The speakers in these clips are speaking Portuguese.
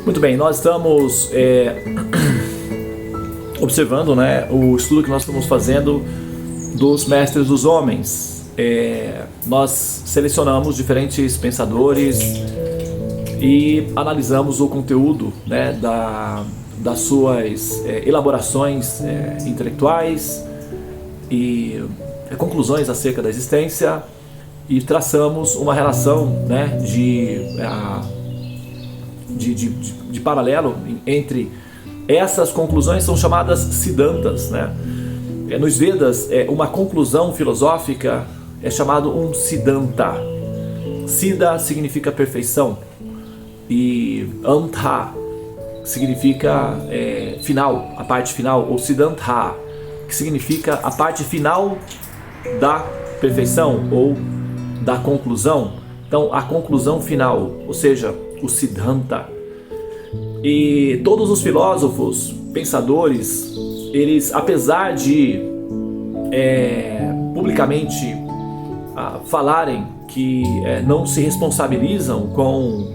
Muito bem, nós estamos observando, né, o estudo que nós estamos fazendo dos mestres dos homens. Nós selecionamos diferentes pensadores e analisamos o conteúdo, né, das suas elaborações intelectuais e conclusões acerca da existência, e traçamos uma relação, né, de paralelo entre essas conclusões. São chamadas Siddhantas, né? Nos Vedas, uma conclusão filosófica é chamado um Siddhanta. Siddha significa perfeição e Anta significa final, a parte final, ou Siddhanta, que significa a parte final da perfeição ou da conclusão. Então, a conclusão final, ou seja, o Siddhanta. E todos os filósofos, pensadores, eles, apesar de publicamente falarem que não se responsabilizam com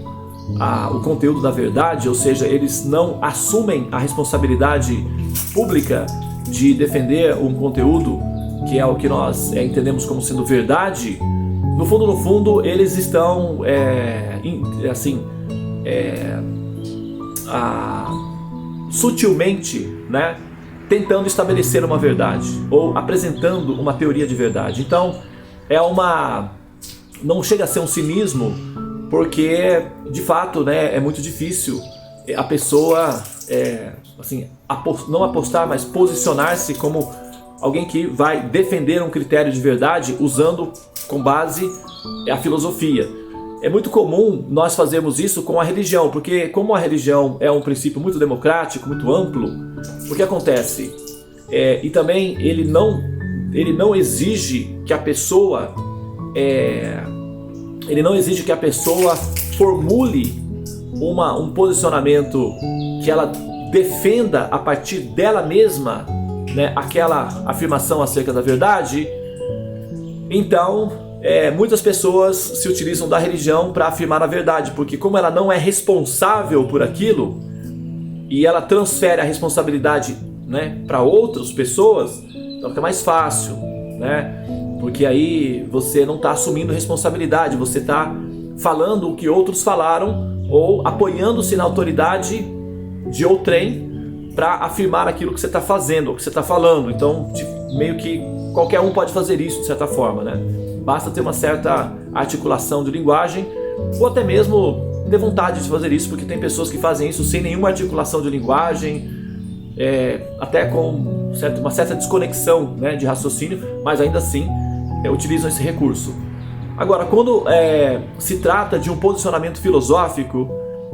o conteúdo da verdade, ou seja, eles não assumem a responsabilidade pública de defender um conteúdo que é o que nós entendemos como sendo verdade, no fundo, eles estão sutilmente, né, tentando estabelecer uma verdade ou apresentando uma teoria de verdade. Então, não chega a ser um cinismo, porque de fato, né, é muito difícil a pessoa não apostar, mas posicionar-se como alguém que vai defender um critério de verdade usando com base a filosofia. É muito comum nós fazermos isso com a religião, porque como a religião é um princípio muito democrático, muito amplo, o que acontece? E também ele não exige que a pessoa formule um posicionamento que ela defenda a partir dela mesma, né, aquela afirmação acerca da verdade. Então, muitas pessoas se utilizam da religião para afirmar a verdade, porque como ela não é responsável por aquilo e ela transfere a responsabilidade, né, para outras pessoas, então fica mais fácil, né? Porque aí você não está assumindo responsabilidade, você está falando o que outros falaram ou apoiando-se na autoridade de outrem para afirmar aquilo que você está fazendo, o que você está falando. Então, meio que qualquer um pode fazer isso de certa forma, né? Basta ter uma certa articulação de linguagem ou até mesmo ter vontade de fazer isso, porque tem pessoas que fazem isso sem nenhuma articulação de linguagem, até com uma certa desconexão, né, de raciocínio, mas ainda assim utilizam esse recurso. Agora, quando se trata de um posicionamento filosófico,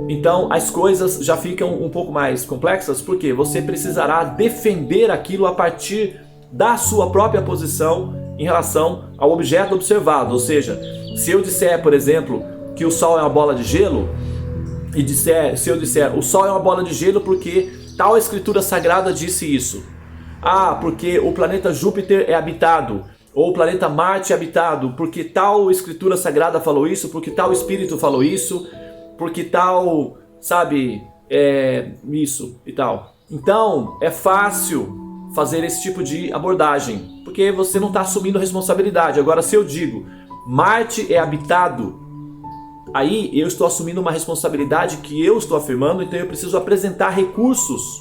então as coisas já ficam um pouco mais complexas, porque você precisará defender aquilo a partir da sua própria posição em relação ao objeto observado. Ou seja, se eu disser, por exemplo, que o Sol é uma bola de gelo, se eu disser o Sol é uma bola de gelo porque tal escritura sagrada disse isso, porque o planeta Júpiter é habitado, ou o planeta Marte é habitado porque tal escritura sagrada falou isso, porque tal espírito falou isso, porque tal, isso e tal. Então, é fácil fazer esse tipo de abordagem, porque você não está assumindo responsabilidade. Agora, se eu digo, Marte é habitado, aí eu estou assumindo uma responsabilidade que eu estou afirmando, então eu preciso apresentar recursos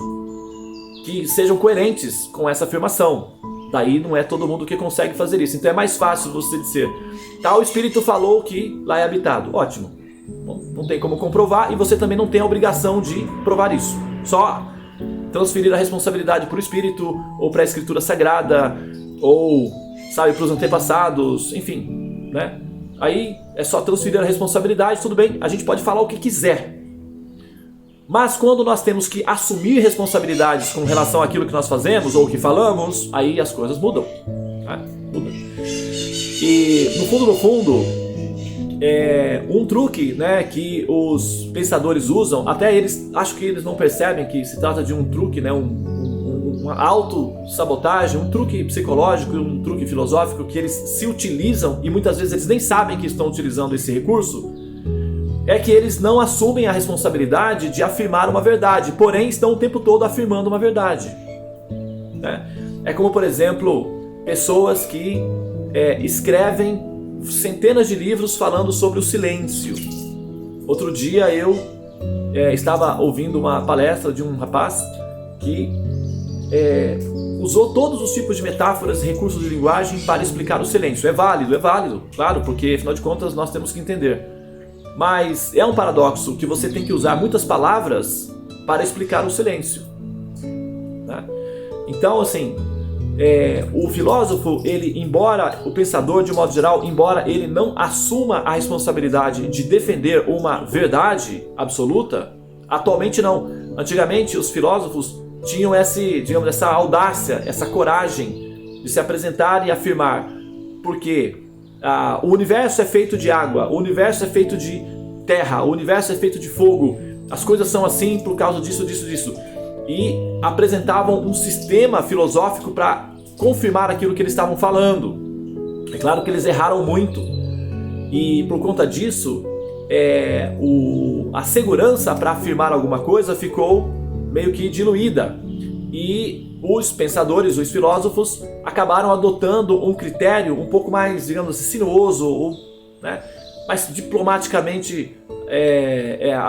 que sejam coerentes com essa afirmação. Daí não é todo mundo que consegue fazer isso. Então é mais fácil você dizer, tal espírito falou que lá é habitado. Ótimo. Não tem como comprovar e você também não tem a obrigação de provar isso. Só transferir a responsabilidade para o espírito ou para a escritura sagrada ou, para os antepassados, enfim, né? Aí é só transferir a responsabilidade, tudo bem, a gente pode falar o que quiser. Mas quando nós temos que assumir responsabilidades com relação àquilo que nós fazemos ou que falamos, aí as coisas mudam. Mudam. E no fundo, um truque, né, que os pensadores usam, até eles, acho que eles não percebem que se trata de um truque, né, um uma autossabotagem, um truque psicológico, um truque filosófico que eles se utilizam e muitas vezes eles nem sabem que estão utilizando esse recurso, é que eles não assumem a responsabilidade de afirmar uma verdade, porém estão o tempo todo afirmando uma verdade. É como, por exemplo, pessoas que escrevem centenas de livros falando sobre o silêncio. Outro dia eu estava ouvindo uma palestra de um rapaz que usou todos os tipos de metáforas e recursos de linguagem para explicar o silêncio. É válido, claro, porque afinal de contas nós temos que entender. Mas é um paradoxo que você tem que usar muitas palavras para explicar o silêncio, né? Então, assim, o filósofo, embora o pensador, de modo geral, embora ele não assuma a responsabilidade de defender uma verdade absoluta, atualmente não. Antigamente, os filósofos tinham essa audácia, essa coragem de se apresentar e afirmar, porque o universo é feito de água, o universo é feito de terra, o universo é feito de fogo, as coisas são assim por causa disso. E apresentavam um sistema filosófico para confirmar aquilo que eles estavam falando. É claro que eles erraram muito, e por conta disso, a segurança para afirmar alguma coisa ficou meio que diluída. E os pensadores, os filósofos, acabaram adotando um critério um pouco mais, digamos assim, sinuoso, né, mais diplomaticamente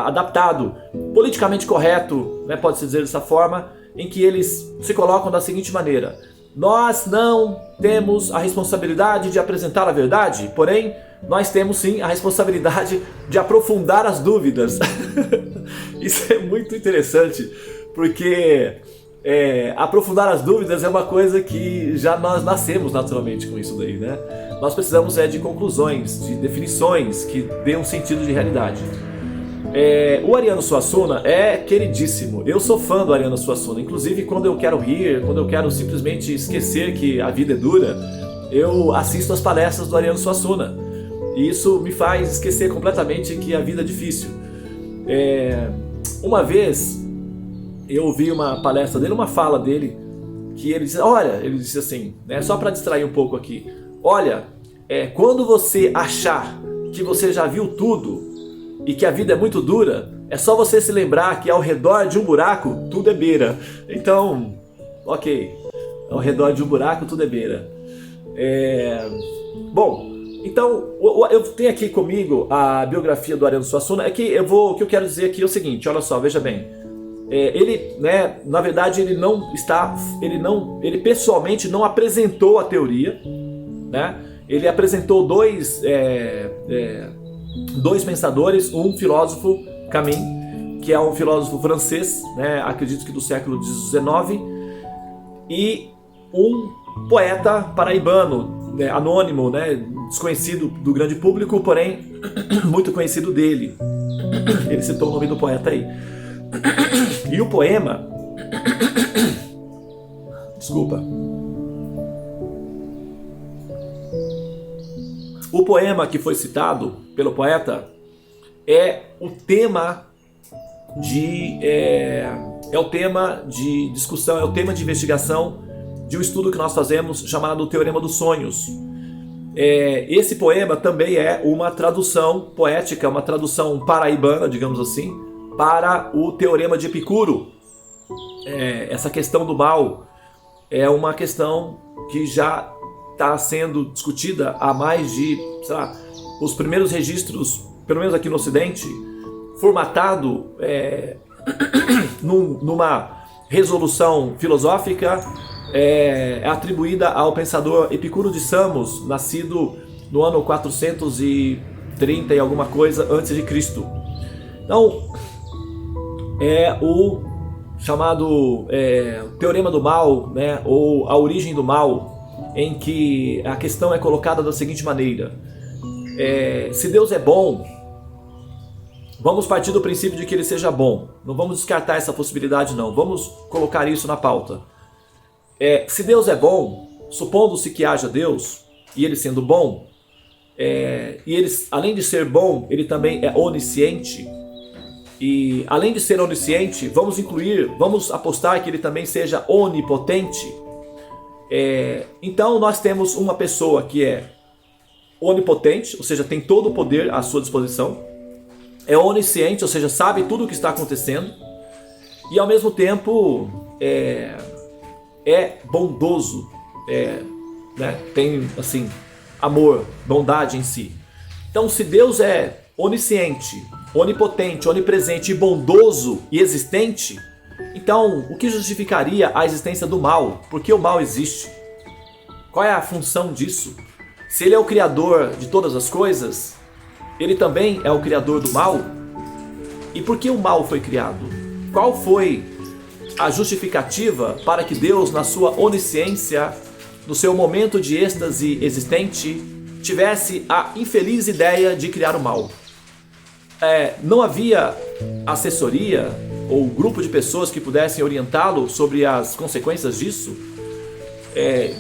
adaptado, politicamente correto, né, pode-se dizer dessa forma, em que eles se colocam da seguinte maneira: nós não temos a responsabilidade de apresentar a verdade, porém nós temos sim a responsabilidade de aprofundar as dúvidas. Isso é muito interessante, porque aprofundar as dúvidas é uma coisa que já nós nascemos naturalmente com isso daí, né? Nós precisamos de conclusões, de definições que dêem um sentido de realidade. O Ariano Suassuna é queridíssimo. Eu sou fã do Ariano Suassuna. Inclusive, quando eu quero rir, quando eu quero simplesmente esquecer que a vida é dura, eu assisto as palestras do Ariano Suassuna. E isso me faz esquecer completamente que a vida é difícil. Uma vez eu ouvi uma palestra dele, uma fala dele, que ele disse assim, né, só para distrair um pouco aqui: olha, quando você achar que você já viu tudo e que a vida é muito dura, é só você se lembrar que ao redor de um buraco tudo é beira. Então, ok, ao redor de um buraco tudo é beira. Bom, então eu tenho aqui comigo a biografia do Ariano Suassuna. O que eu quero dizer aqui é o seguinte: olha só, veja bem. Ele, né, na verdade, ele pessoalmente não apresentou a teoria, né? Ele apresentou dois pensadores, um filósofo, Camus, que é um filósofo francês, né, acredito que do século XIX, e um poeta paraibano, né, anônimo, né, desconhecido do grande público, porém muito conhecido dele. Ele citou o nome do poeta aí. E o poema, desculpa, o poema que foi citado pelo poeta é o tema de discussão, é o tema de investigação de um estudo que nós fazemos chamado Teorema dos Sonhos. Esse poema também é uma tradução poética, uma tradução paraibana, digamos assim, para o Teorema de Epicuro. Essa questão do mal é uma questão que já está sendo discutida há mais de, sei lá, os primeiros registros, pelo menos aqui no Ocidente, formatado numa resolução filosófica atribuída ao pensador Epicuro de Samos, nascido no ano 430 e alguma coisa antes de Cristo. Então, é o chamado Teorema do Mal, né, ou a origem do mal, em que a questão é colocada da seguinte maneira: se Deus é bom, vamos partir do princípio de que ele seja bom, não vamos descartar essa possibilidade não, vamos colocar isso na pauta. Se Deus é bom, supondo-se que haja Deus, e ele sendo bom, e ele, além de ser bom, ele também é onisciente, E além de ser onisciente, vamos apostar que ele também seja onipotente. Então nós temos uma pessoa que é onipotente, ou seja, tem todo o poder à sua disposição. É onisciente, ou seja, sabe tudo o que está acontecendo. E ao mesmo tempo é bondoso, né? Tem assim, amor, bondade em si. Então, se Deus é onisciente, onipotente, onipresente e bondoso e existente, então o que justificaria a existência do mal? Por que o mal existe? Qual é a função disso? Se ele é o criador de todas as coisas, ele também é o criador do mal? E por que o mal foi criado? Qual foi a justificativa para que Deus, na sua onisciência, no seu momento de êxtase existente, tivesse a infeliz ideia de criar o mal? Não havia assessoria ou grupo de pessoas que pudessem orientá-lo sobre as consequências disso?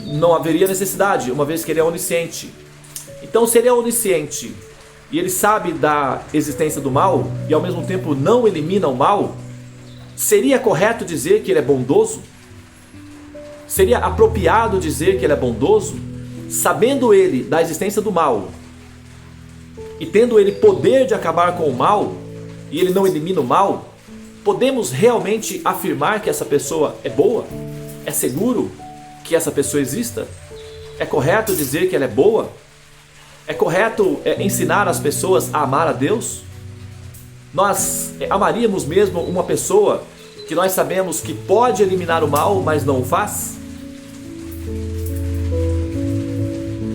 Não haveria necessidade, uma vez que ele é onisciente. Então, se ele é onisciente e ele sabe da existência do mal e ao mesmo tempo não elimina o mal, seria correto dizer que ele é bondoso? Seria apropriado dizer que ele é bondoso? Sabendo ele da existência do mal e tendo ele poder de acabar com o mal, e ele não elimina o mal, podemos realmente afirmar que essa pessoa é boa? É seguro que essa pessoa exista? É correto dizer que ela é boa? É correto ensinar as pessoas a amar a Deus? Nós amaríamos mesmo uma pessoa que nós sabemos que pode eliminar o mal, mas não o faz?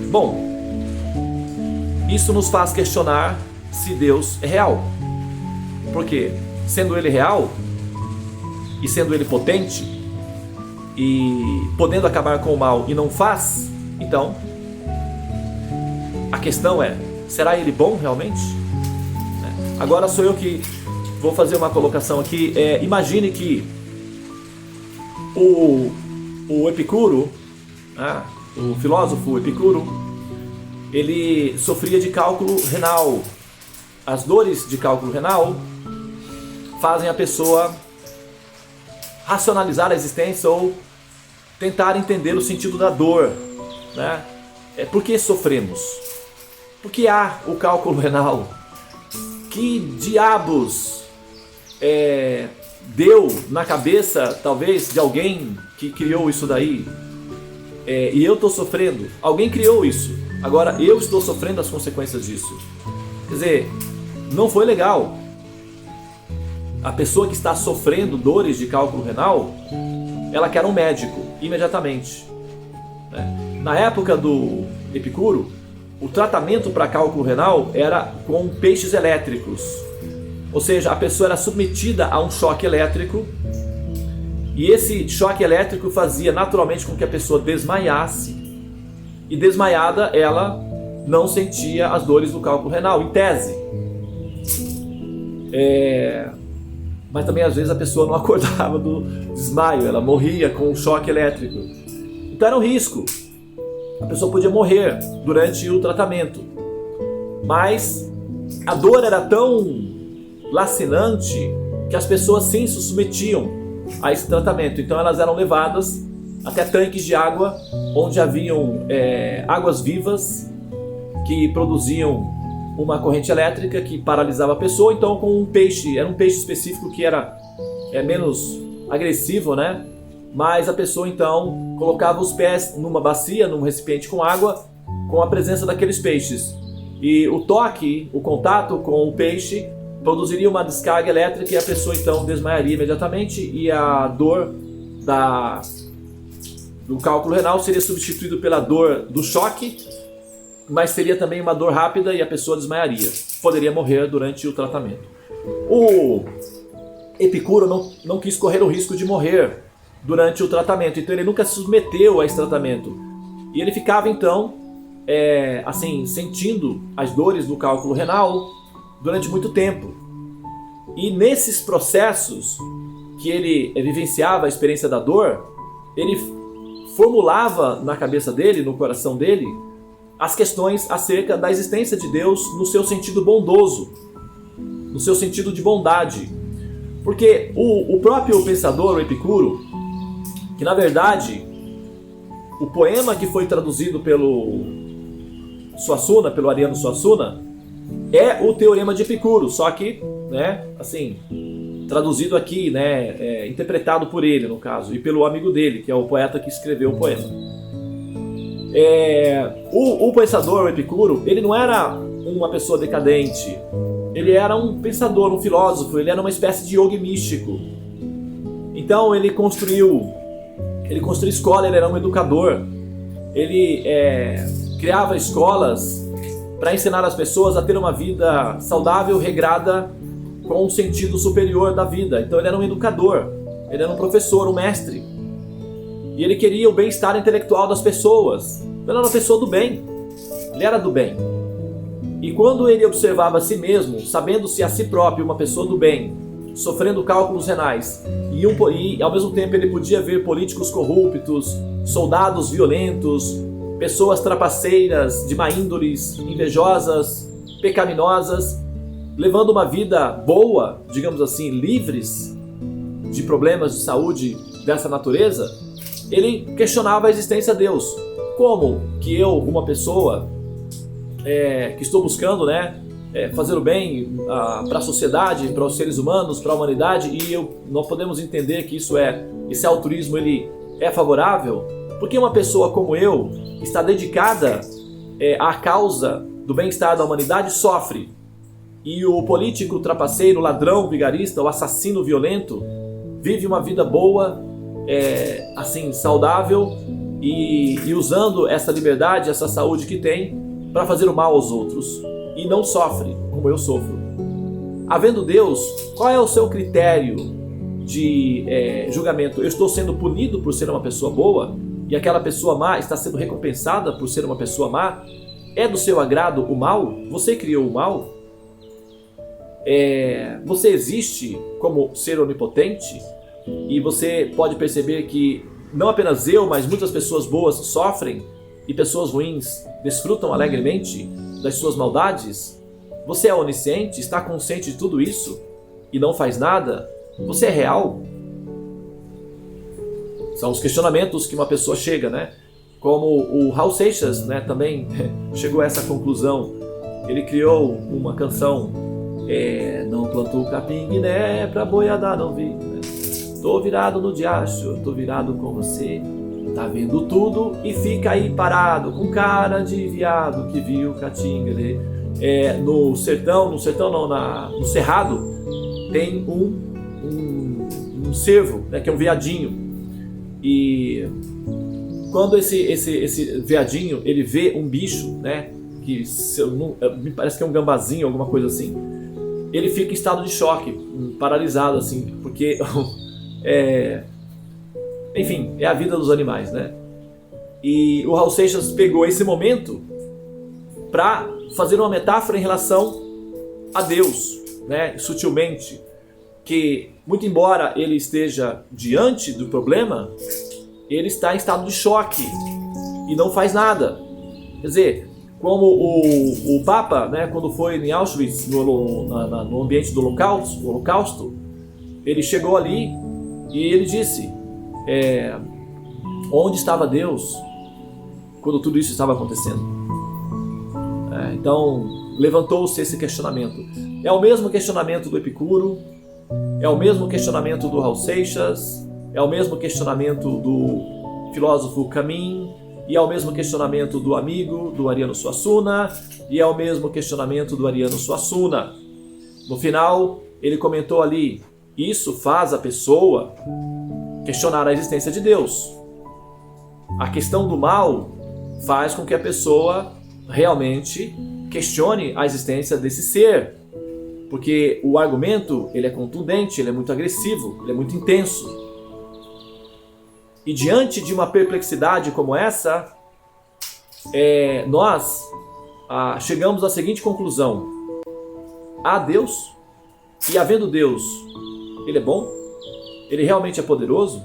Bom, isso nos faz questionar se Deus é real. Porque, sendo Ele real, e sendo Ele potente, e podendo acabar com o mal e não faz, então, a questão é, será Ele bom realmente? Agora sou eu que vou fazer uma colocação aqui. Imagine que o Epicuro, o filósofo Epicuro, ele sofria de cálculo renal. As dores de cálculo renal fazem a pessoa racionalizar a existência ou tentar entender o sentido da dor, né? Por que sofremos? Por que há o cálculo renal? Que diabos deu na cabeça, talvez, de alguém que criou isso daí? E eu estou sofrendo. Alguém criou isso. Agora eu estou sofrendo as consequências disso. Quer dizer, não foi legal. A pessoa que está sofrendo dores de cálculo renal, ela quer um médico imediatamente. Na época do Epicuro, o tratamento para cálculo renal era com peixes elétricos. Ou seja, a pessoa era submetida a um choque elétrico, e esse choque elétrico fazia naturalmente com que a pessoa desmaiasse. E desmaiada, ela não sentia as dores do cálculo renal, em tese. Mas também às vezes a pessoa não acordava do desmaio, ela morria com o choque elétrico. Então era um risco. A pessoa podia morrer durante o tratamento. Mas a dor era tão lacinante que as pessoas sim se submetiam a esse tratamento. Então elas eram levadas até tanques de água, onde haviam águas vivas que produziam uma corrente elétrica que paralisava a pessoa. Então com um peixe, era um peixe específico que era menos agressivo, né? Mas a pessoa então colocava os pés numa bacia, num recipiente com água, com a presença daqueles peixes. E o toque, o contato com o peixe produziria uma descarga elétrica e a pessoa então desmaiaria imediatamente, e a dor do cálculo renal seria substituído pela dor do choque, mas teria também uma dor rápida e a pessoa desmaiaria. Poderia morrer durante o tratamento. O Epicuro não quis correr o risco de morrer durante o tratamento, então ele nunca se submeteu a esse tratamento. E ele ficava então, assim, sentindo as dores do cálculo renal durante muito tempo. E nesses processos que ele vivenciava a experiência da dor, ele formulava na cabeça dele, no coração dele, as questões acerca da existência de Deus no seu sentido bondoso. no seu sentido de bondade. Porque o próprio pensador, o Epicuro, que na verdade o poema que foi traduzido pelo Suassuna, pelo Ariano Suassuna, é o Teorema de Epicuro, só que, né, assim, traduzido aqui, né, interpretado por ele, no caso, e pelo amigo dele, que é o poeta que escreveu o poema. O pensador, o Epicuro, ele não era uma pessoa decadente, ele era um pensador, um filósofo, ele era uma espécie de yogi místico. Então ele construiu escola, ele era um educador, ele criava escolas para ensinar as pessoas a ter uma vida saudável, regrada, com um sentido superior da vida. Então ele era um educador, ele era um professor, um mestre. E ele queria o bem-estar intelectual das pessoas. Ele era uma pessoa do bem, ele era do bem. E quando ele observava a si mesmo, sabendo-se a si próprio uma pessoa do bem, sofrendo cálculos renais, e ao mesmo tempo ele podia ver políticos corruptos, soldados violentos, pessoas trapaceiras, de má índoles, invejosas, pecaminosas, levando uma vida boa, digamos assim, livres de problemas de saúde dessa natureza, ele questionava a existência de Deus. Como que eu, uma pessoa que estou buscando, né, fazer o bem para a sociedade, para os seres humanos, para a humanidade, e nós podemos entender que esse altruísmo ele é favorável, porque uma pessoa como eu, que está dedicada à causa do bem-estar da humanidade, sofre. E o político, o trapaceiro, o ladrão, o vigarista, o assassino violento, vive uma vida boa, assim, saudável, e usando essa liberdade, essa saúde que tem, para fazer o mal aos outros. E não sofre, como eu sofro. Havendo Deus, qual é o seu critério de julgamento? Eu estou sendo punido por ser uma pessoa boa, e aquela pessoa má está sendo recompensada por ser uma pessoa má? É do seu agrado o mal? Você criou o mal? Você existe como ser onipotente? E você pode perceber que não apenas eu, mas muitas pessoas boas sofrem e pessoas ruins desfrutam alegremente das suas maldades? Você é onisciente? Está consciente de tudo isso e não faz nada? Você é real? São os questionamentos que uma pessoa chega, né? Como o Raul Seixas, né, também chegou a essa conclusão. Ele criou uma canção, não plantou capim, né, pra boiada não vir. Tô virado no diacho, tô virado com você. Tá vendo tudo e fica aí parado, com cara de viado que viu Caatinga. No cerrado, tem um cervo, né, que é um veadinho. E quando esse veadinho ele vê um bicho, né, que me parece que é um gambazinho, alguma coisa assim, ele fica em estado de choque, paralisado assim, porque enfim, é a vida dos animais, né? E o Raul Seixas pegou esse momento para fazer uma metáfora em relação a Deus, né, sutilmente, que muito embora ele esteja diante do problema, ele está em estado de choque e não faz nada. Quer dizer, como o Papa, né, quando foi em Auschwitz, no ambiente do Holocausto, ele chegou ali e ele disse, onde estava Deus quando tudo isso estava acontecendo? Então levantou-se esse questionamento. É o mesmo questionamento do Epicuro, é o mesmo questionamento do Raul Seixas, é o mesmo questionamento do filósofo Camus, e é o mesmo questionamento do amigo, do Ariano Suassuna, e é o mesmo questionamento do Ariano Suassuna. No final, ele comentou ali, isso faz a pessoa questionar a existência de Deus. A questão do mal faz com que a pessoa realmente questione a existência desse ser, porque o argumento ele é contundente, ele é muito agressivo, ele é muito intenso. E diante de uma perplexidade como essa, nós chegamos à seguinte conclusão: há Deus, e havendo Deus, ele é bom? Ele realmente é poderoso?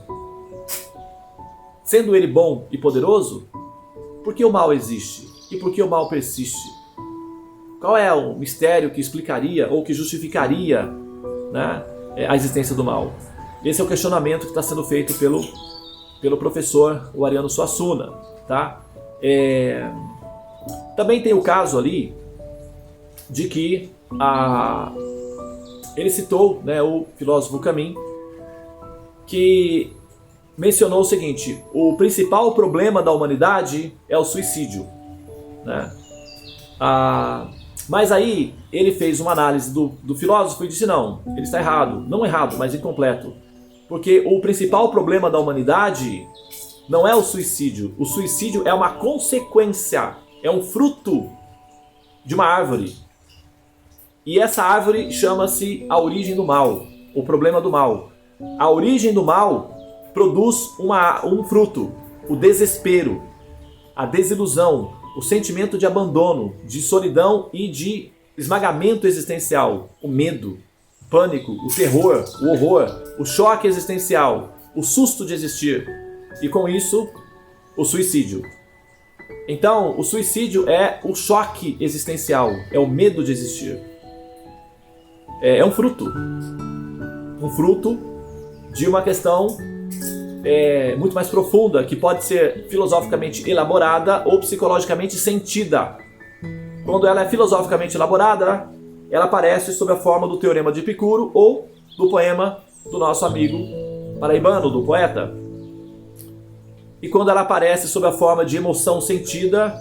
Sendo ele bom e poderoso, por que o mal existe? E por que o mal persiste? Qual é o mistério que explicaria ou que justificaria, né, a existência do mal? Esse é o questionamento que está sendo feito pelo professor Ariano Suassuna, tá? Também tem o caso ali de que ele citou, né, o filósofo Camus, que mencionou o seguinte: o principal problema da humanidade é o suicídio, né? Mas aí ele fez uma análise do filósofo e disse: não, ele está errado, não errado, mas incompleto, porque o principal problema da humanidade não é o suicídio é uma consequência, é um fruto de uma árvore, e essa árvore chama-se a origem do mal, o problema do mal. A origem do mal produz um fruto, o desespero, a desilusão, o sentimento de abandono, de solidão e de esmagamento existencial, o medo, o pânico, o terror, o horror, o choque existencial, o susto de existir e, com isso, o suicídio. Então, o suicídio é o choque existencial, é o medo de existir. É um fruto de uma questão muito mais profunda, que pode ser filosoficamente elaborada ou psicologicamente sentida. Quando ela é filosoficamente elaborada, ela aparece sob a forma do Teorema de Epicuro ou do poema do nosso amigo paraibano, do poeta. E quando ela aparece sob a forma de emoção sentida,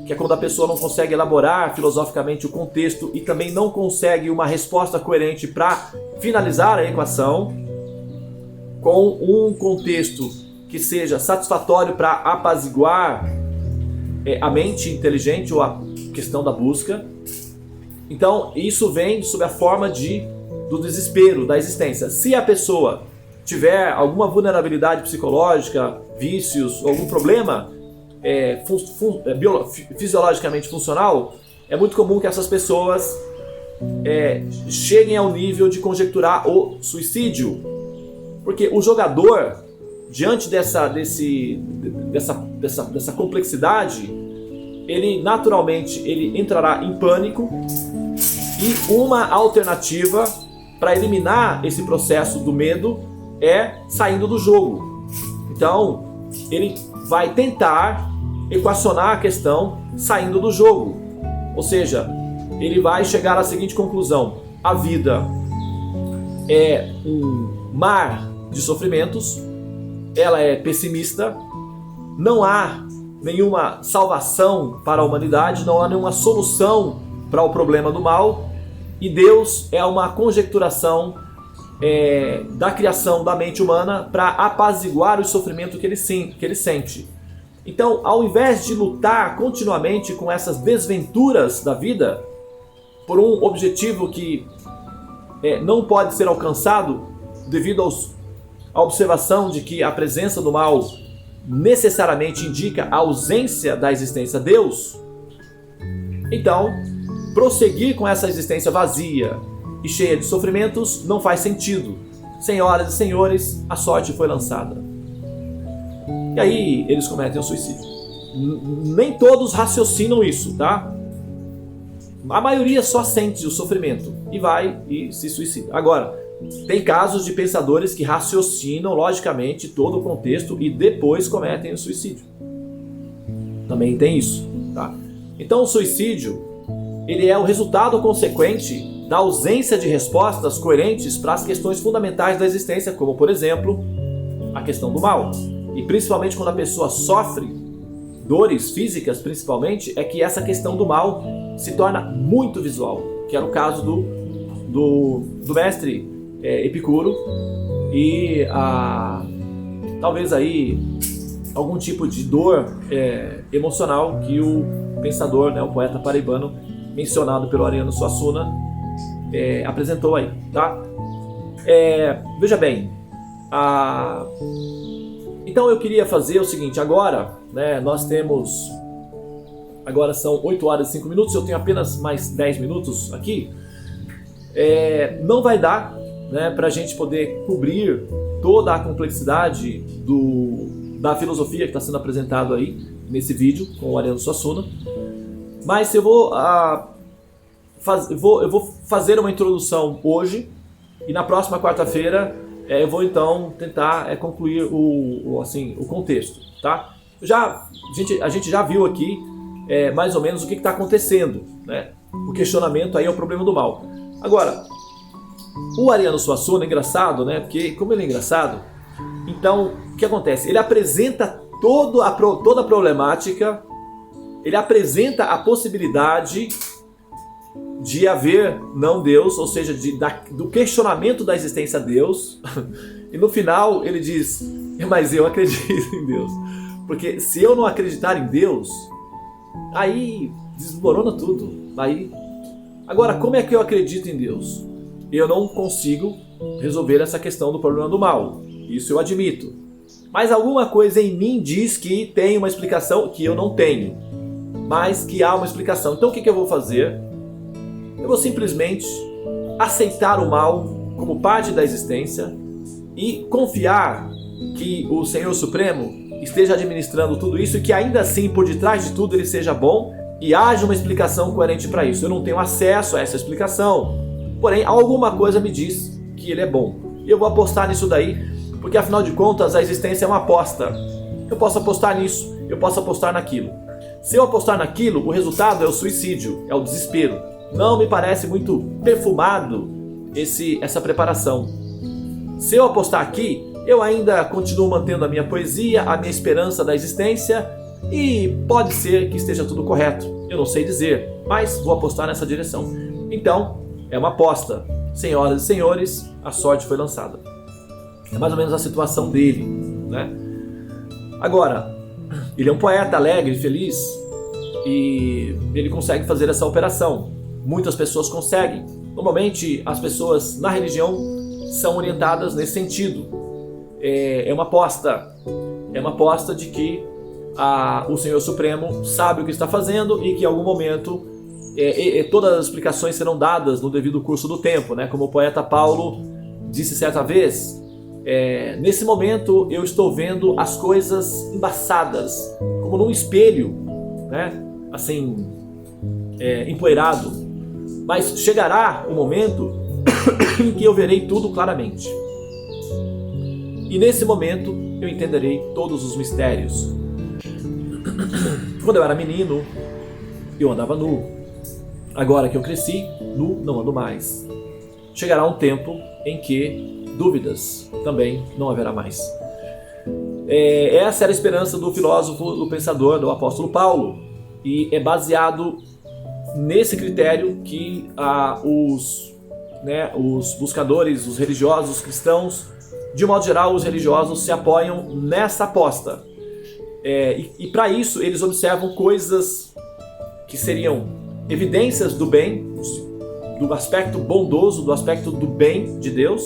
que é quando a pessoa não consegue elaborar filosoficamente o contexto e também não consegue uma resposta coerente para finalizar a equação, com um contexto que seja satisfatório para apaziguar a mente inteligente ou a questão da busca. Então isso vem sob a forma do desespero da existência. Se a pessoa tiver alguma vulnerabilidade psicológica, vícios, algum problema fisiologicamente funcional, é muito comum que essas pessoas cheguem ao nível de conjecturar o suicídio. Porque o jogador, diante dessa complexidade, ele naturalmente entrará em pânico, e uma alternativa para eliminar esse processo do medo é saindo do jogo. Então, ele vai tentar equacionar a questão saindo do jogo. Ou seja, ele vai chegar à seguinte conclusão: a vida é um mar de sofrimentos, ela é pessimista, não há nenhuma salvação para a humanidade, não há nenhuma solução para o problema do mal, e Deus é uma conjecturação da criação da mente humana para apaziguar o sofrimento que ele sente. Então, ao invés de lutar continuamente com essas desventuras da vida, por um objetivo que não pode ser alcançado devido à observação de que a presença do mal necessariamente indica a ausência da existência de Deus, então, prosseguir com essa existência vazia e cheia de sofrimentos não faz sentido. Senhoras e senhores, a sorte foi lançada. E aí eles cometem o suicídio. Nem todos raciocinam isso, tá? A maioria só sente o sofrimento e vai e se suicida. Agora, tem casos de pensadores que raciocinam logicamente todo o contexto e depois cometem o suicídio. Também tem isso, tá? Então o suicídio, ele é o resultado consequente da ausência de respostas coerentes para as questões fundamentais da existência, como por exemplo, a questão do mal. E principalmente quando a pessoa sofre dores físicas, principalmente, é que essa questão do mal se torna muito visual, que era o caso do mestre Epicuro, e talvez aí algum tipo de dor emocional que o pensador, né, o poeta paraibano mencionado pelo Ariano Suassuna apresentou aí, tá? Veja bem, então eu queria fazer o seguinte: agora, né, agora são 8 horas e 5 minutos, eu tenho apenas mais 10 minutos aqui. Não vai dar, né, para a gente poder cobrir toda a complexidade da filosofia que está sendo apresentado aí nesse vídeo com o Ariano Suassuna, mas eu vou vou fazer uma introdução hoje e na próxima quarta-feira eu vou então tentar concluir o contexto, tá? A gente já viu aqui mais ou menos o que está acontecendo, né? O questionamento aí é o problema do mal. Agora, o Ariano Suassuna é engraçado, né? Porque como ele é engraçado, então o que acontece? Ele apresenta toda a problemática, ele apresenta a possibilidade de haver não Deus, ou seja, do questionamento da existência de Deus, e no final ele diz, mas eu acredito em Deus, porque se eu não acreditar em Deus, aí desmorona tudo. Agora, como é que eu acredito em Deus? Eu não consigo resolver essa questão do problema do mal, isso eu admito. Mas alguma coisa em mim diz que tem uma explicação que eu não tenho, mas que há uma explicação. Então o que eu vou fazer? Eu vou simplesmente aceitar o mal como parte da existência e confiar que o Senhor Supremo esteja administrando tudo isso e que ainda assim, por detrás de tudo, ele seja bom e haja uma explicação coerente para isso. Eu não tenho acesso a essa explicação, porém alguma coisa me diz que ele é bom. E eu vou apostar nisso daí, porque afinal de contas a existência é uma aposta. Eu posso apostar nisso, eu posso apostar naquilo. Se eu apostar naquilo, o resultado é o suicídio, é o desespero. Não me parece muito perfumado essa preparação. Se eu apostar aqui, eu ainda continuo mantendo a minha poesia, a minha esperança da existência, e pode ser que esteja tudo correto. Eu não sei dizer, mas vou apostar nessa direção. Então, é uma aposta. Senhoras e senhores, a sorte foi lançada. É mais ou menos a situação dele, né? Agora, ele é um poeta alegre, feliz, e ele consegue fazer essa operação. Muitas pessoas conseguem. Normalmente, as pessoas na religião são orientadas nesse sentido. É uma aposta. É uma aposta de que o Senhor Supremo sabe o que está fazendo e que em algum momento todas as explicações serão dadas no devido curso do tempo, né? Como o poeta Paulo disse certa vez, nesse momento eu estou vendo as coisas embaçadas, como num espelho, né? Assim, empoeirado. Mas chegará o momento em que eu verei tudo claramente. E nesse momento eu entenderei todos os mistérios. Quando eu era menino, eu andava nu. Agora que eu cresci, nu não ando mais. Chegará um tempo em que dúvidas também não haverá mais. Essa era a esperança do filósofo, do pensador, do apóstolo Paulo. E é baseado nesse critério que os buscadores, os religiosos, os cristãos, de modo geral, os religiosos se apoiam nessa aposta. E para isso eles observam coisas que seriam evidências do bem, do aspecto bondoso, do aspecto do bem de Deus.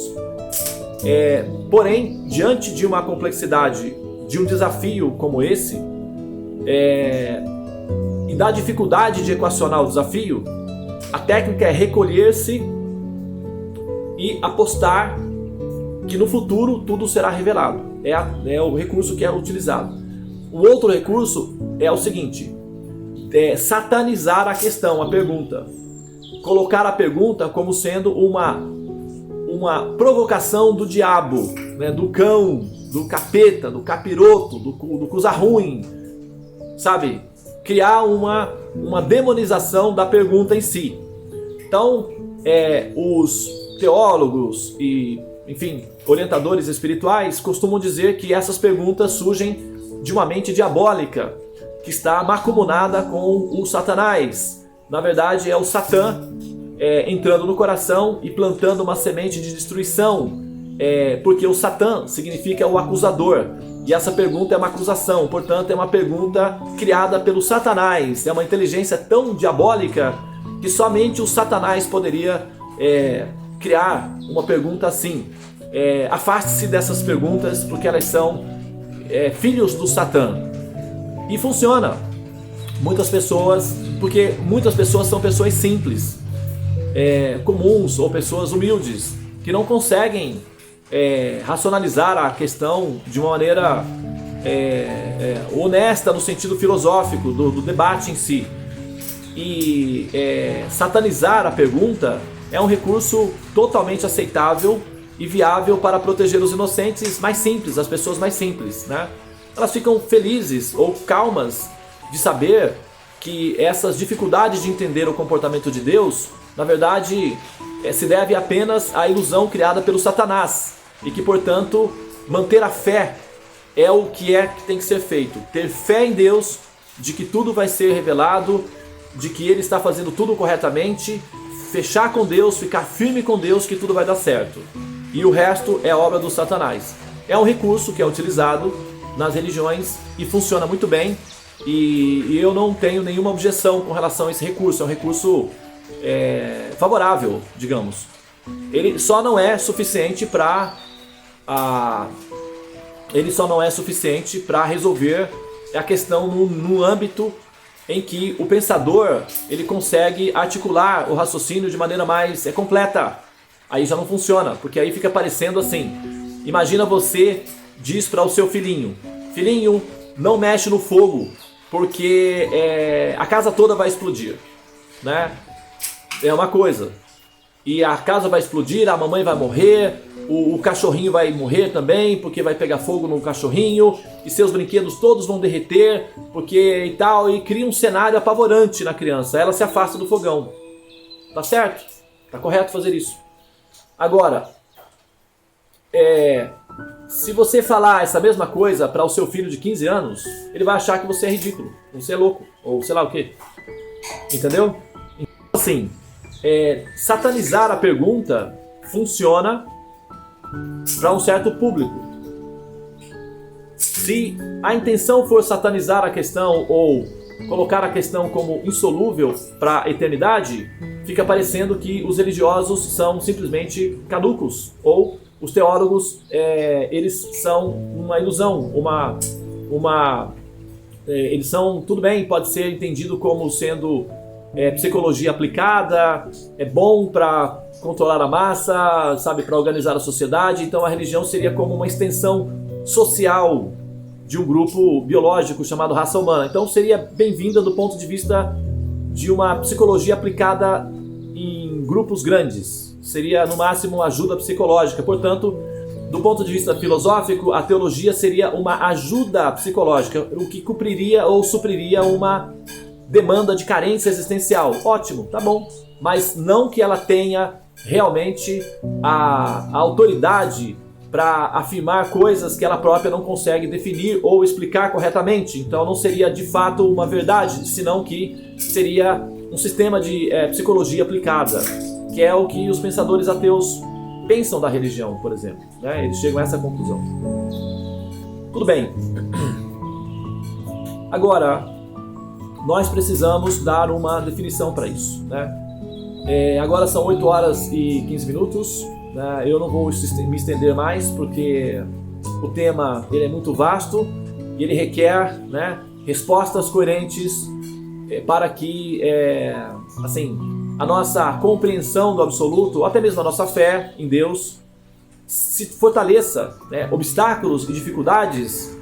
Porém, diante de uma complexidade, de um desafio como esse, e da dificuldade de equacionar o desafio, a técnica é recolher-se e apostar que no futuro tudo será revelado. É o recurso que é utilizado. O outro recurso é o seguinte: satanizar a questão, a pergunta. Colocar a pergunta como sendo uma provocação do diabo, né, do cão, do capeta, do capiroto, do coisa ruim, sabe? Criar uma demonização da pergunta em si. Então, os teólogos e, enfim, orientadores espirituais costumam dizer que essas perguntas surgem de uma mente diabólica que está mancomunada com o Satanás. Na verdade, é o Satã entrando no coração e plantando uma semente de destruição, porque o Satã significa o acusador. E essa pergunta é uma acusação, portanto é uma pergunta criada pelo Satanás. É uma inteligência tão diabólica que somente o Satanás poderia criar uma pergunta assim. Afaste-se dessas perguntas porque elas são filhos do Satã. E funciona. Porque muitas pessoas são pessoas simples, comuns ou pessoas humildes, que não conseguem racionalizar a questão de uma maneira honesta no sentido filosófico do debate em si. satanizar a pergunta é um recurso totalmente aceitável e viável para proteger os inocentes mais simples, as pessoas mais simples, né? Elas ficam felizes ou calmas de saber que essas dificuldades de entender o comportamento de Deus, na verdade, se deve apenas à ilusão criada pelo Satanás e que, portanto, manter a fé é o que tem que ser feito. Ter fé em Deus, de que tudo vai ser revelado, de que Ele está fazendo tudo corretamente, fechar com Deus, ficar firme com Deus, que tudo vai dar certo. E o resto é obra do Satanás. É um recurso que é utilizado nas religiões e funciona muito bem. E eu não tenho nenhuma objeção com relação a esse recurso. É um recurso favorável, digamos. Ele só não é suficiente para resolver a questão no âmbito em que o pensador ele consegue articular o raciocínio de maneira mais completa. Aí já não funciona, porque aí fica parecendo assim. Imagina você diz para o seu filhinho: filhinho, não mexe no fogo, porque a casa toda vai explodir, né? É uma coisa. E a casa vai explodir, a mamãe vai morrer, o cachorrinho vai morrer também, porque vai pegar fogo no cachorrinho, e seus brinquedos todos vão derreter, porque e tal, e cria um cenário apavorante na criança. Ela se afasta do fogão. Tá certo? Tá correto fazer isso. Agora, se você falar essa mesma coisa para o seu filho de 15 anos, ele vai achar que você é ridículo, você é louco, ou sei lá o quê. Entendeu? Então, assim, satanizar a pergunta funciona para um certo público. Se a intenção for satanizar a questão ou colocar a questão como insolúvel para a eternidade, fica parecendo que os religiosos são simplesmente caducos, ou os teólogos eles são uma ilusão, eles são, tudo bem, pode ser entendido como sendo psicologia aplicada, é bom para controlar a massa, sabe, para organizar a sociedade. Então a religião seria como uma extensão social de um grupo biológico chamado raça humana. Então seria bem-vinda do ponto de vista de uma psicologia aplicada em grupos grandes. Seria no máximo ajuda psicológica. Portanto, do ponto de vista filosófico, a teologia seria uma ajuda psicológica, o que cobriria ou supriria uma demanda de carência existencial. Ótimo, tá bom. Mas não que ela tenha realmente a autoridade para afirmar coisas que ela própria não consegue definir ou explicar corretamente. Então não seria de fato uma verdade, senão que seria um sistema de psicologia aplicada, que é o que os pensadores ateus pensam da religião, por exemplo, né? Eles chegam a essa conclusão. Tudo bem. Agora, nós precisamos dar uma definição para isso, né? Agora são 8 horas e 15 minutos, né? Eu não vou me estender mais, porque o tema ele é muito vasto e ele requer, né, respostas coerentes para que assim, a nossa compreensão do absoluto, ou até mesmo a nossa fé em Deus, se fortaleça, né? Obstáculos e dificuldades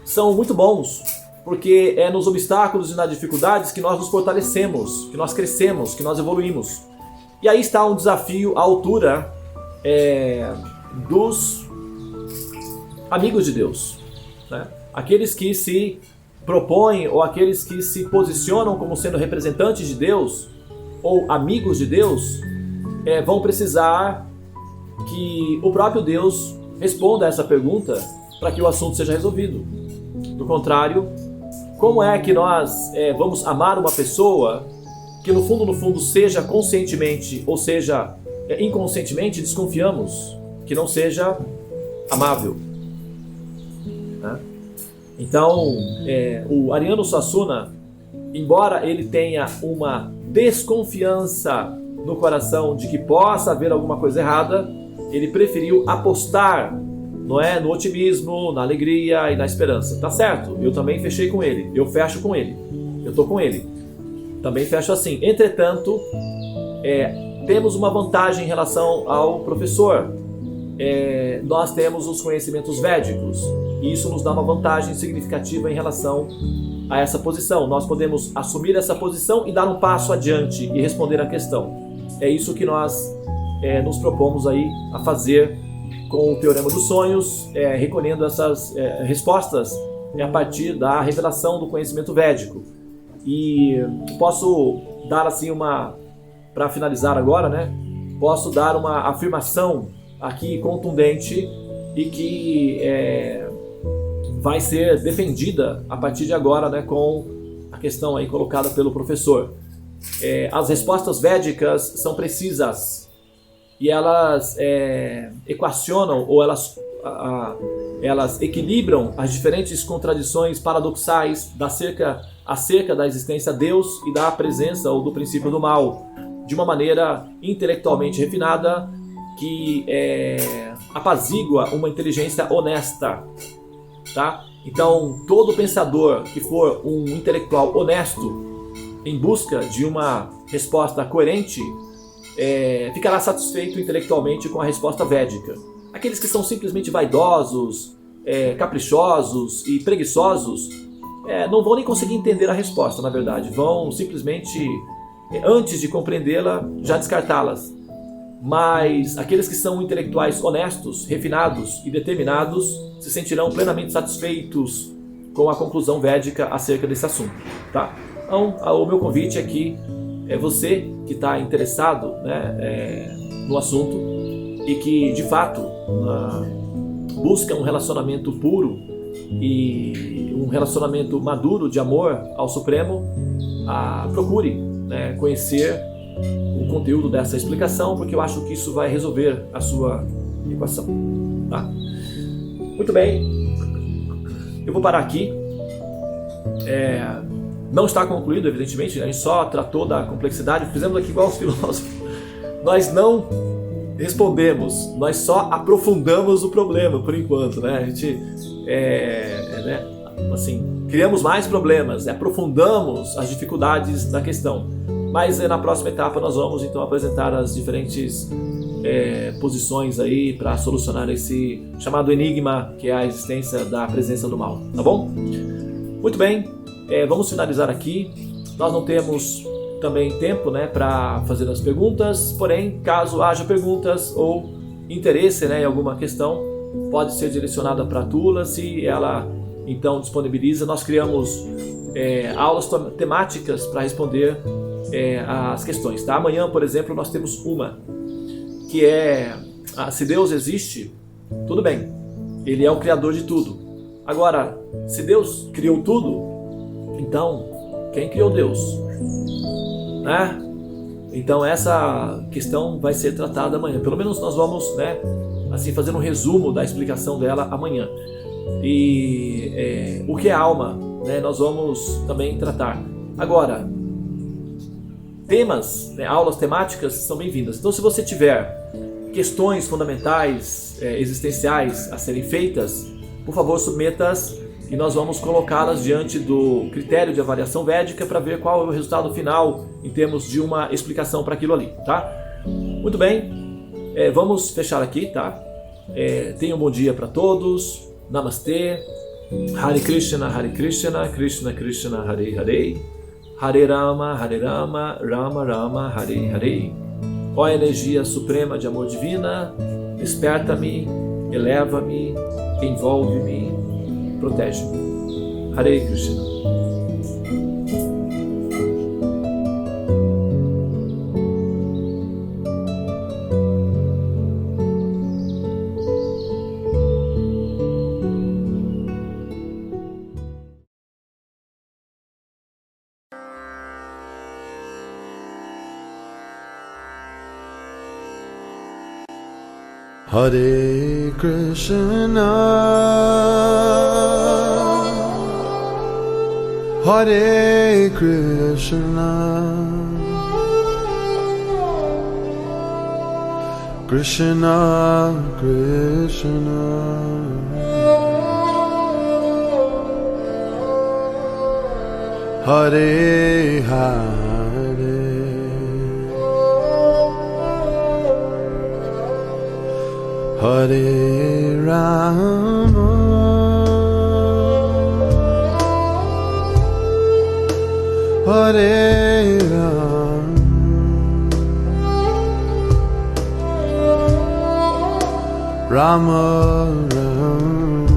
são muito bons, porque é nos obstáculos e nas dificuldades que nós nos fortalecemos, que nós crescemos, que nós evoluímos. E aí está um desafio à altura dos amigos de Deus, né? Aqueles que se propõem ou aqueles que se posicionam como sendo representantes de Deus ou amigos de Deus, vão precisar que o próprio Deus responda a essa pergunta para que o assunto seja resolvido. Do contrário, como é que nós vamos amar uma pessoa que no fundo seja conscientemente ou seja inconscientemente desconfiamos que não seja amável, né? Então, o Ariano Suassuna, embora ele tenha uma desconfiança no coração de que possa haver alguma coisa errada, ele preferiu apostar, não é, no otimismo, na alegria e na esperança. Tá certo, eu também fechei com ele, eu fecho com ele, eu tô com ele, também fecho assim. Entretanto, temos uma vantagem em relação ao professor. Nós temos os conhecimentos védicos, e isso nos dá uma vantagem significativa em relação a essa posição. Nós podemos assumir essa posição e dar um passo adiante e responder a questão. É isso que nós nos propomos aí a fazer com o Teorema dos Sonhos, recolhendo essas respostas a partir da revelação do conhecimento védico. E posso dar assim para finalizar agora, né? Posso dar uma afirmação aqui contundente e que vai ser defendida a partir de agora, né, com a questão aí colocada pelo professor. As respostas védicas são precisas e elas equacionam ou elas equilibram as diferentes contradições paradoxais acerca da existência de Deus e da presença ou do princípio do mal, de uma maneira intelectualmente refinada que apazigua uma inteligência honesta, tá? Então, todo pensador que for um intelectual honesto em busca de uma resposta coerente ficará satisfeito intelectualmente com a resposta védica. Aqueles que são simplesmente vaidosos, caprichosos e preguiçosos não vão nem conseguir entender a resposta, na verdade. Vão simplesmente, antes de compreendê-la, já descartá-las. Mas aqueles que são intelectuais honestos, refinados e determinados se sentirão plenamente satisfeitos com a conclusão védica acerca desse assunto, tá? Então, o meu convite aqui é você que está interessado, né, no assunto e que, de fato, busca um relacionamento puro e um relacionamento maduro de amor ao Supremo, procure, né, conhecer o conteúdo dessa explicação, porque eu acho que isso vai resolver a sua equação, tá? Muito bem, eu vou parar aqui. Não está concluído, evidentemente, a gente só tratou da complexidade, fizemos aqui igual os filósofos. Nós não respondemos, nós só aprofundamos o problema por enquanto, né? A gente né, assim, criamos mais problemas, aprofundamos as dificuldades da questão. Mas na próxima etapa nós vamos então apresentar as diferentes posições aí para solucionar esse chamado enigma que é a existência da presença do mal, tá bom? Muito bem, vamos finalizar aqui. Nós não temos também tempo, né, para fazer as perguntas, porém, caso haja perguntas ou interesse, né, em alguma questão, pode ser direcionada para a Tula, se ela então disponibiliza. Nós criamos aulas temáticas para responder as questões, tá? Amanhã, por exemplo, nós temos uma que se Deus existe, tudo bem, Ele é o Criador de tudo. Agora, se Deus criou tudo, então quem criou Deus? Né? Então essa questão vai ser tratada amanhã. Pelo menos nós vamos, né, assim, fazer um resumo da explicação dela amanhã. E o que é alma, né, nós vamos também tratar. Agora, temas, né, aulas temáticas são bem-vindas. Então, se você tiver questões fundamentais, existenciais a serem feitas, por favor, submeta-as e nós vamos colocá-las diante do critério de avaliação védica para ver qual é o resultado final em termos de uma explicação para aquilo ali, tá? Muito bem, vamos fechar aqui, tá? Tenha um bom dia para todos. Namastê. Hare Krishna, Krishna Krishna, Hare Hare. Hare Rama, Rama Rama, Hare Hare. Ó energia suprema de amor divina, desperta-me, eleva-me, envolve-me, protege-me. Hare Krishna. Hare Krishna, Hare Krishna, Krishna Krishna, Hare Hare, Hare Rama, Hare Ram, Rama Ram,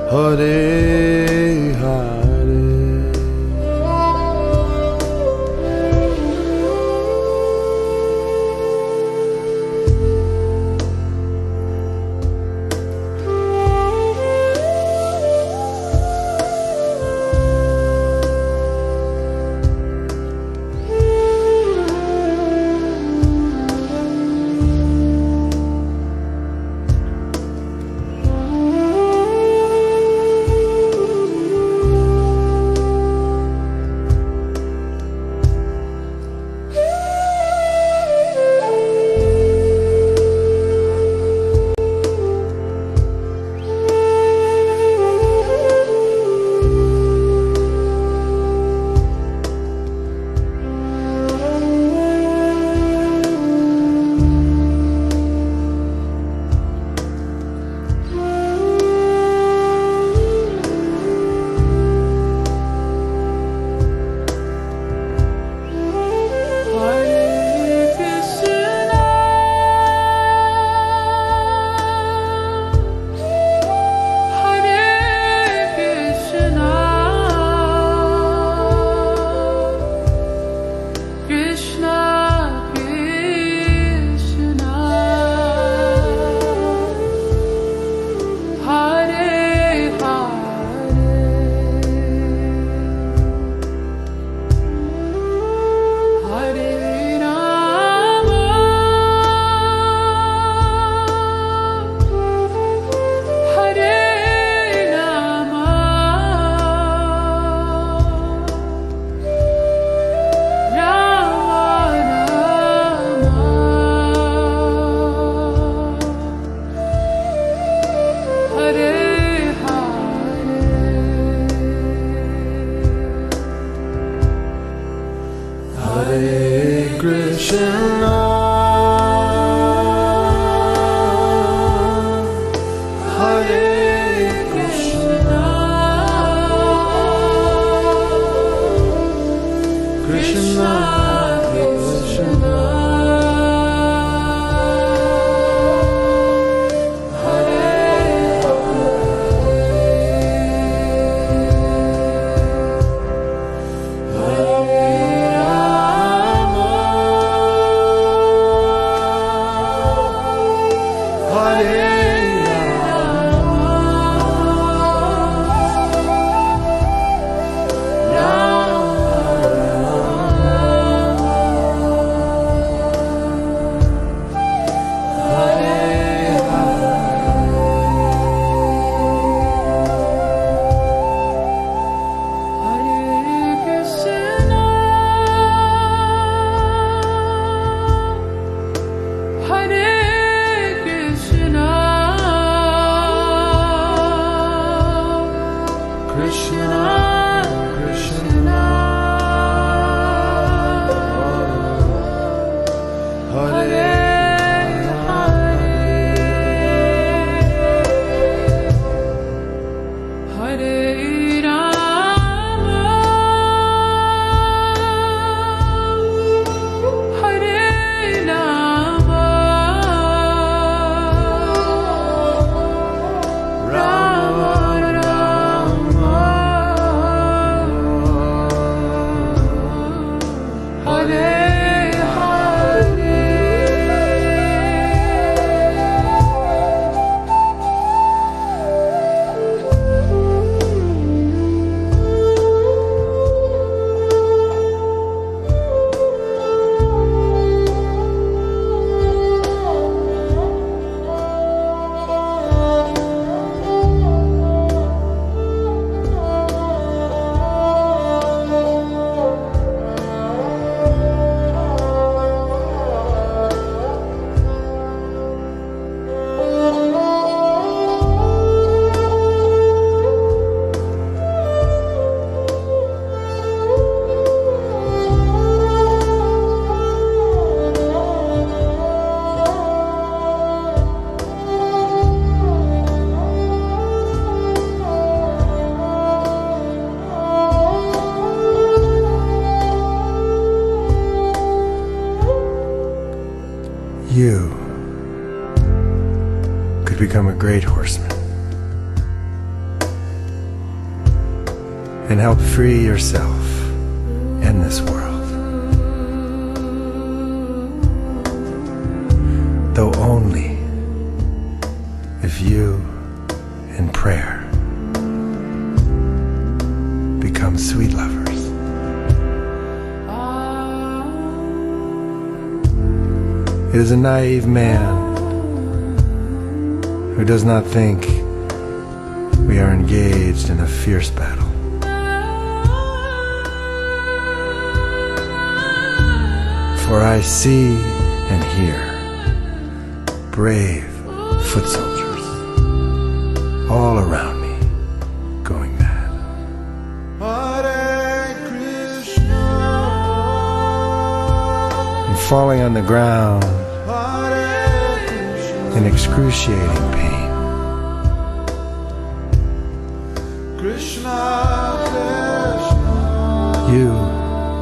Hare Hare. Hare Krishna, Hare Krishna, Krishna Krishna, you could become a great horseman and help free yourself and this world, though only if you in prayer become sweet lovers. It is a naive man who does not think we are engaged in a fierce battle. For I see and hear brave foot soldiers all around me going mad. And falling on the ground in excruciating pain. You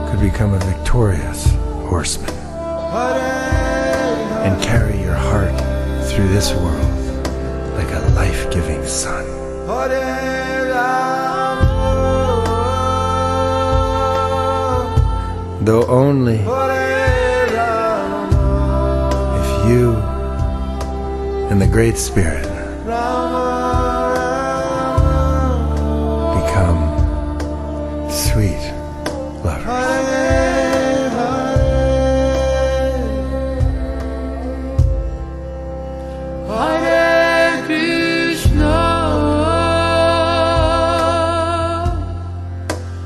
could become a victorious horseman and carry your heart through this world like a life-giving sun. Though only if you and the Great Spirit become sweet lovers. Hare Krishna,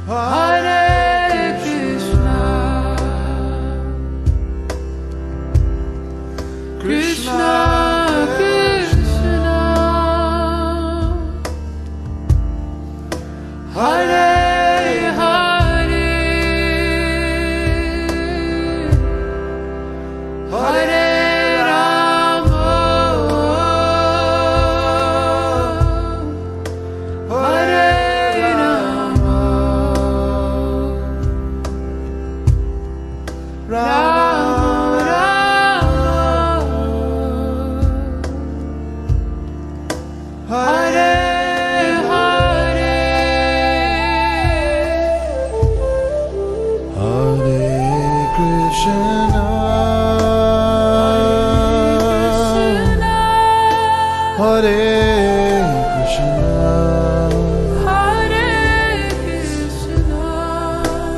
Hare Krishna, Krishna Krishna, Hare Hare, Hare Rama, Hare Rama, Rama Rama, Hare Hare, Hare Krishna, Hare Krishna, Hare Krishna,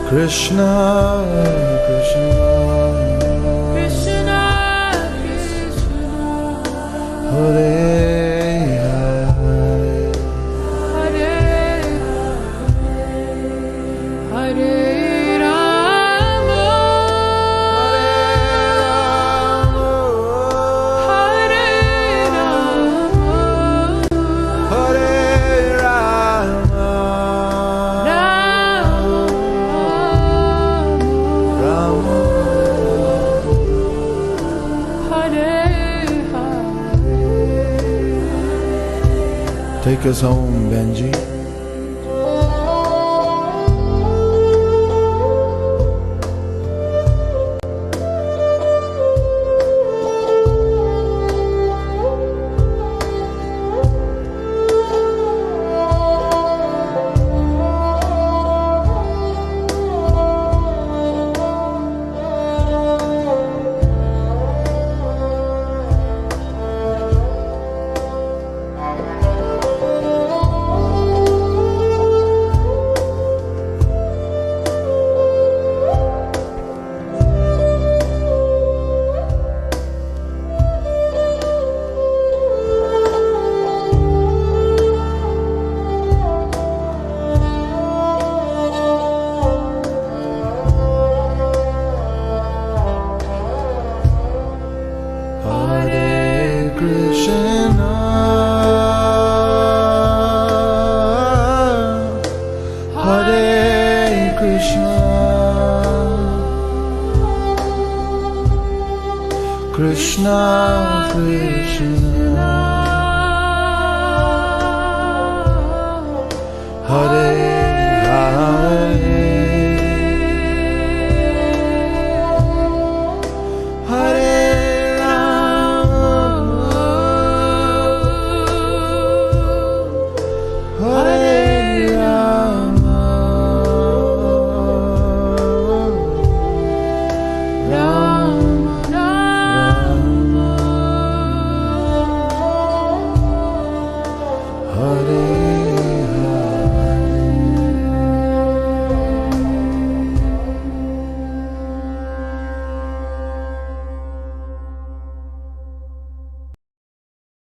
Krishna Krishna, Krishna Krishna, Hare Hare, Hare Hare, Hare Rama, Hare Rama, Hare Rama, Rama, Rama. Hare Hare. Take us home, Benji. Hare Krishna, Hare Krishna, Krishna Krishna, Hare